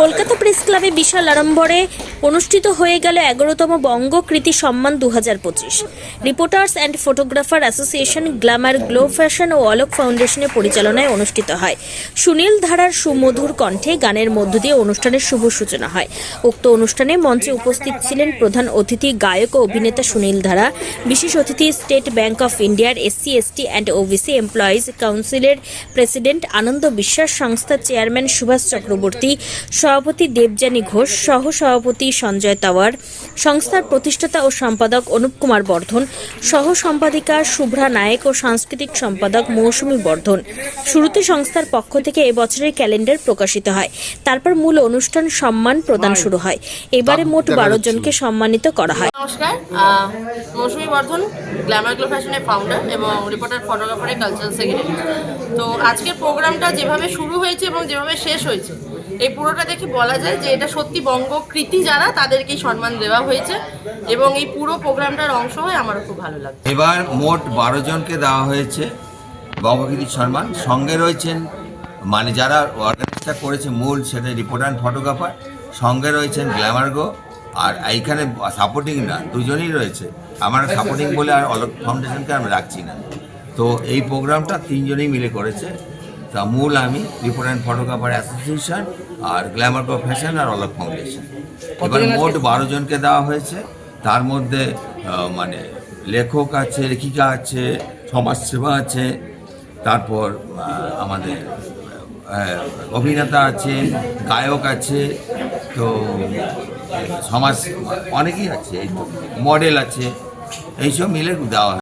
Kolkata press ক্লাবে বিশাল আড়ম্বরে অনুষ্ঠিত হয়ে গেল 11তম বঙ্গ কৃতি সম্মান 2025। Reporters and photographer association, glamour glow fashion ও অলোক ফাউন্ডেশনের পরিচালনায় অনুষ্ঠিত হয়। সুনীল ধারার সুমধুর কণ্ঠে গানের মধ্য দিয়ে অনুষ্ঠানের শুভ সূচনা হয়। উক্ত অনুষ্ঠানে মঞ্চে উপস্থিত ছিলেন প্রধান অতিথি গায়ক ও অভিনেতা সুনীল ধারা, বিশেষ অতিথি স্টেট ব্যাংক অফ ইন্ডিয়ার SC, ST and OBC employees কাউন্সিলের প্রেসিডেন্ট আনন্দ বিশ্বাস, সংস্থার চেয়ারম্যান সুভাষ চক্রবর্তী, সভাপতি দেবযানী ঘোষ, সহ সভাপতি সঞ্জয় তাওয়ার, সংস্থার প্রতিষ্ঠাতা ও সম্পাদক অনুপ কুমার বর্ধন, সহ সম্পাদিকা শুভ্রা নায়েক ও সাংস্কৃতিক সম্পাদক মৌসুমী বর্ধন। শুরুতে সংস্থার পক্ষ থেকে এবছরের ক্যালেন্ডার প্রকাশিত হয়। তারপর মূল অনুষ্ঠান সম্মান প্রদান শুরু হয়। এবারে মোট 12 জনকে সম্মানিত করা হয়। নমস্কার, মৌসুমী বর্ধন, গ্ল্যামার গ্লো ফ্যাশনের ফাউন্ডার এবং রিপোর্টার ফটোগ্রাফারের কালচারাল সেক্রেটারি। তো আজকের প্রোগ্রামটা যেভাবে শুরু হয়েছে এবং যেভাবে শেষ হয়েছে, এই পুরোটা দেখে বলা যায় যে এটা সত্যি বঙ্গকৃতি যারা, তাদেরকেই সম্মান দেওয়া হয়েছে এবং এই পুরো প্রোগ্রামটার অংশ হয়ে আমারও খুব ভালো লাগে। এবার মোট 12 জনকে দেওয়া হয়েছে বঙ্গকৃতি সম্মান। সঙ্গে রয়েছেন মানে যারা অর্গানাইজটা করেছে মূল, সেটা রিপোর্টার অ্যান্ড ফটোগ্রাফার। সঙ্গে রয়েছেন গ্ল্যামার গো, আর এইখানে সাপোর্টিং না দুজনই রয়েছে। আমার সাপোর্টিং বলে আর অলোক ফাউন্ডেশনকে আমি রাখছি না। তো এই প্রোগ্রামটা 3 জনেই মিলে করেছে। তা মূল আমি রিপোর্টার অ্যান্ড ফটোগ্রাফার অ্যাসোসিয়েশন, আর গ্ল্যামার গো ফ্যাশন, আর অলোক ফাউন্ডেশন। এবার মোট 12 জনকে দেওয়া হয়েছে। তার মধ্যে মানে লেখক আছে, লেখিকা আছে, সমাজসেবা আছে, তারপর আমাদের অভিনেতা আছে, গায়ক আছে, তো সমাজ অনেকেই আছে, এই তো মডেল আছে, এইসব মিলে দেওয়া হয়।